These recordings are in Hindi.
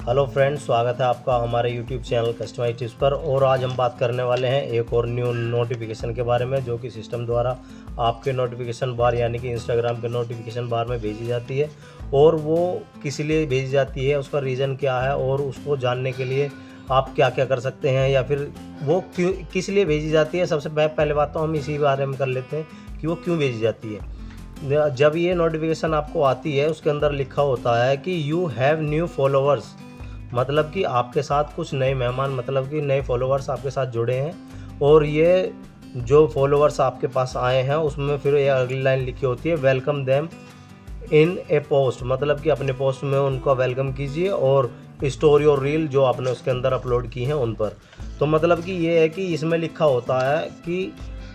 हेलो फ्रेंड्स, स्वागत है आपका हमारे यूट्यूब चैनल कस्टमाइज टिप्स पर। और आज हम बात करने वाले हैं एक और न्यू नोटिफिकेशन के बारे में, जो कि सिस्टम द्वारा आपके नोटिफिकेशन बार यानी कि इंस्टाग्राम के नोटिफिकेशन बार में भेजी जाती है। और वो किस लिए भेजी जाती है, उसका रीज़न क्या है, और उसको जानने के लिए आप क्या क्या कर सकते हैं, या फिर वो क्यों किस लिए भेजी जाती है। सबसे पहले बात तो हम इसी बारे में कर लेते हैं कि वो क्यों भेजी जाती है। जब ये नोटिफिकेशन आपको आती है, उसके अंदर लिखा होता है कि यू हैव न्यू फॉलोअर्स, मतलब कि आपके साथ कुछ नए मेहमान, मतलब कि नए फॉलोअर्स आपके साथ जुड़े हैं। और ये जो फॉलोअर्स आपके पास आए हैं, उसमें फिर ये अगली लाइन लिखी होती है, welcome them in A post, मतलब कि अपने पोस्ट में उनको वेलकम कीजिए और स्टोरी और रील जो आपने उसके अंदर अपलोड की हैं उन पर। तो मतलब कि ये है कि इसमें लिखा होता है कि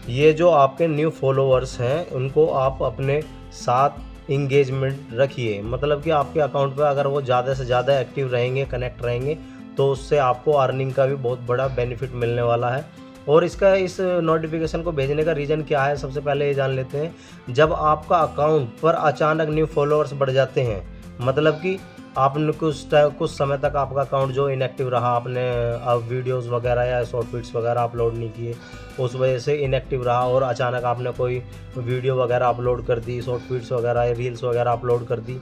ये जो आपके न्यू फॉलोअर्स हैं, उनको आप अपने साथ इंगेजमेंट रखिए। मतलब कि आपके अकाउंट पे अगर वो ज़्यादा से ज़्यादा एक्टिव रहेंगे, कनेक्ट रहेंगे, तो उससे आपको अर्निंग का भी बहुत बड़ा बेनिफिट मिलने वाला है। और इसका इस नोटिफिकेशन को भेजने का रीज़न क्या है, सबसे पहले ये जान लेते हैं। जब आपका अकाउंट पर अचानक न्यू फॉलोअर्स बढ़ जाते हैं, मतलब कि आपने कुछ समय तक आपका अकाउंट जो इनएक्टिव रहा, आपने अब वीडियोस वगैरह या शॉर्ट वीडियोस वगैरह अपलोड नहीं किए, उस वजह से इनएक्टिव रहा, और अचानक आपने कोई वीडियो वगैरह अपलोड कर दी, शॉर्ट वीडियोस वगैरह या रील्स वगैरह अपलोड कर दी,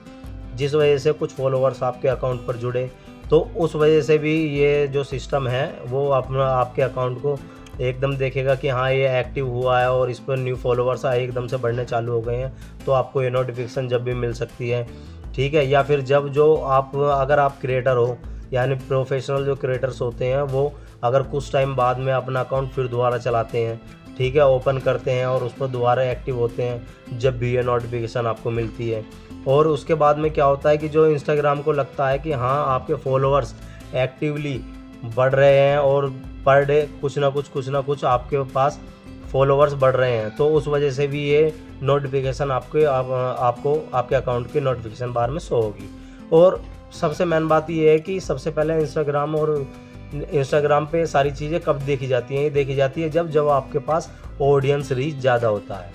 जिस वजह से कुछ फॉलोअर्स आपके अकाउंट पर जुड़े, तो उस वजह से भी ये जो सिस्टम है वो अपना आपके अकाउंट को एकदम देखेगा कि हाँ ये एक्टिव हुआ है और इस पर न्यू फॉलोअर्स आए, एकदम से बढ़ने चालू हो गए हैं। तो आपको ये नोटिफिकेशन जब भी मिल सकती है, ठीक है। या फिर जब जो आप अगर आप क्रिएटर हो, यानी प्रोफेशनल जो क्रिएटर्स होते हैं, वो अगर कुछ टाइम बाद में अपना अकाउंट फिर दोबारा चलाते हैं, ठीक है, ओपन करते हैं और उस पर दोबारा एक्टिव होते हैं जब भी ये नोटिफिकेशन आपको मिलती है। और उसके बाद में क्या होता है कि जो इंस्टाग्राम को लगता है कि हाँ आपके फॉलोअर्स एक्टिवली बढ़ रहे हैं और पर डे कुछ ना कुछ आपके पास फॉलोअर्स बढ़ रहे हैं, तो उस वजह से भी ये नोटिफिकेशन आपको आपके अकाउंट के नोटिफिकेशन बार में शो होगी। और सबसे मेन बात ये है कि सबसे पहले इंस्टाग्राम पे सारी चीज़ें कब देखी जाती हैं, ये देखी जाती है जब आपके पास ऑडियंस रीच ज़्यादा होता है।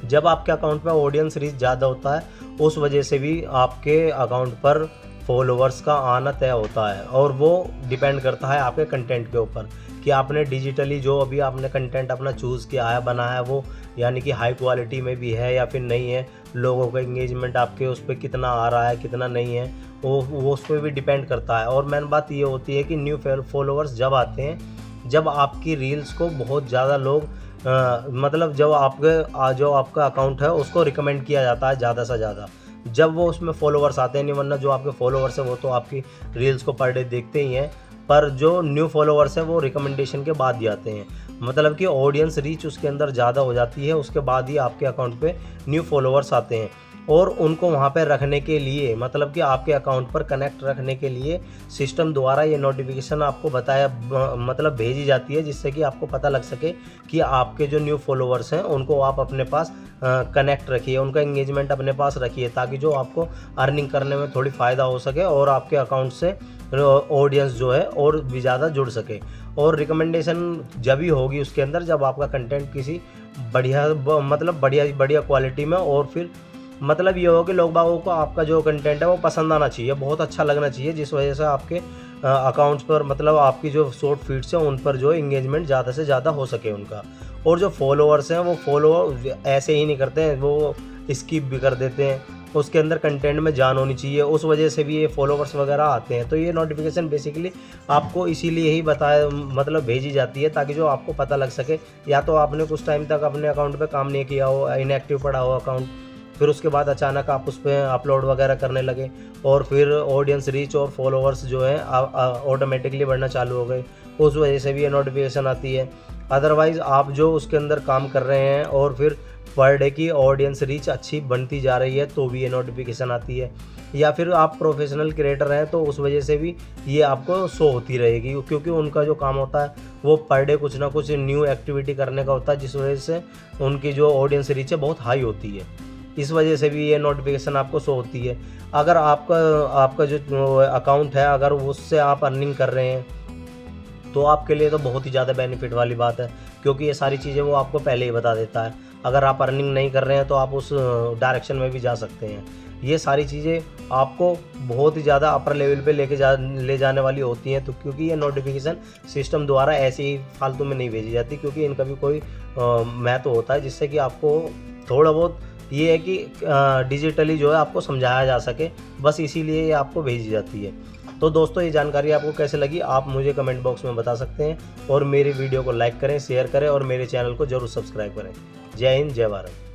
जब आपके अकाउंट पर ऑडियंस रीच ज़्यादा होता है, उस वजह से भी आपके अकाउंट पर फॉलोअर्स का आना तय होता है। और वो डिपेंड करता है आपके कंटेंट के ऊपर कि आपने डिजिटली जो अभी आपने कंटेंट अपना चूज़ किया है, बनाया है, वो यानी कि हाई क्वालिटी में भी है या फिर नहीं है, लोगों का एंगेजमेंट आपके उस पर कितना आ रहा है, कितना नहीं है, वो उस पर भी डिपेंड करता है। और मेन बात ये होती है कि न्यू फॉलोअर्स जब आते हैं, जब आपकी रील्स को बहुत ज़्यादा लोग मतलब जो आपका अकाउंट है उसको रिकमेंड किया जाता है ज़्यादा से ज़्यादा, जब वो उसमें फॉलोअर्स आते हैं। नहीं वरना जो आपके फॉलोअर्स हैं वो तो आपकी रील्स को पर डे देखते ही हैं, पर जो न्यू फॉलोअर्स हैं वो रिकमेंडेशन के बाद ही आते हैं। मतलब कि ऑडियंस रीच उसके अंदर ज़्यादा हो जाती है, उसके बाद ही आपके अकाउंट पे न्यू फॉलोअर्स आते हैं। और उनको वहाँ पे रखने के लिए, मतलब कि आपके अकाउंट पर कनेक्ट रखने के लिए सिस्टम द्वारा ये नोटिफिकेशन आपको मतलब भेजी जाती है, जिससे कि आपको पता लग सके कि आपके जो न्यू फॉलोअर्स हैं उनको आप अपने पास कनेक्ट रखिए, उनका एंगेजमेंट अपने पास रखिए, ताकि जो आपको अर्निंग करने में थोड़ी फ़ायदा हो सके और आपके अकाउंट से ऑडियंस जो है और भी ज़्यादा जुड़ सके। और रिकमेंडेशन जब ही होगी उसके अंदर जब आपका कंटेंट किसी बढ़िया क्वालिटी में, और फिर मतलब ये हो कि लोग बागों को आपका जो कंटेंट है वो पसंद आना चाहिए, बहुत अच्छा लगना चाहिए, जिस वजह से आपके अकाउंट्स पर, मतलब आपकी जो शॉर्ट फीड्स हैं उन पर जो एंगेजमेंट ज़्यादा से ज़्यादा हो सके उनका। और जो फॉलोअर्स हैं वो फॉलो ऐसे ही नहीं करते हैं, वो स्किप भी कर देते हैं, उसके अंदर कंटेंट में जान होनी चाहिए, उस वजह से भी ये फॉलोअर्स वगैरह आते हैं। तो ये नोटिफिकेशन बेसिकली आपको इसीलिए ही मतलब भेजी जाती है, ताकि जो आपको पता लग सके, या तो आपने कुछ टाइम तक अपने अकाउंट पे काम नहीं किया हो, इनएक्टिव पड़ा हो अकाउंट, फिर उसके बाद अचानक आप उस पर अपलोड वगैरह करने लगे और फिर ऑडियंस रीच और फॉलोअर्स जो हैं ऑटोमेटिकली बढ़ना चालू हो गए, उस वजह से भी ये नोटिफिकेशन आती है। अदरवाइज़ आप जो उसके अंदर काम कर रहे हैं और फिर पर डे की ऑडियंस रीच अच्छी बनती जा रही है, तो भी ये नोटिफिकेशन आती है। या फिर आप प्रोफेशनल क्रिएटर हैं तो उस वजह से भी ये आपको शो होती रहेगी, क्योंकि उनका जो काम होता है वो पर डे कुछ ना कुछ न्यू एक्टिविटी करने का होता है, जिस वजह से उनकी जो ऑडियंस रीच है बहुत हाई होती है। इस वजह से भी ये नोटिफिकेशन आपको शो होती है। अगर आपका जो अकाउंट है, अगर उससे आप अर्निंग कर रहे हैं, तो आपके लिए तो बहुत ही ज़्यादा बेनिफिट वाली बात है, क्योंकि ये सारी चीज़ें वो आपको पहले ही बता देता है। अगर आप अर्निंग नहीं कर रहे हैं तो आप उस डायरेक्शन में भी जा सकते हैं। ये सारी चीज़ें आपको बहुत ही ज़्यादा अपर लेवल पे ले जाने वाली होती हैं। तो क्योंकि ये नोटिफिकेशन सिस्टम द्वारा ऐसे ही फालतू में नहीं भेजी जाती, क्योंकि इनका भी कोई महत्व होता है, जिससे कि आपको थोड़ा बहुत ये है कि डिजिटली जो है आपको समझाया जा सके, बस इसीलिए ये आपको भेजी जाती है। तो दोस्तों, ये जानकारी आपको कैसे लगी आप मुझे कमेंट बॉक्स में बता सकते हैं, और मेरी वीडियो को लाइक करें, शेयर करें और मेरे चैनल को ज़रूर सब्सक्राइब करें। जय हिंद, जय भारत।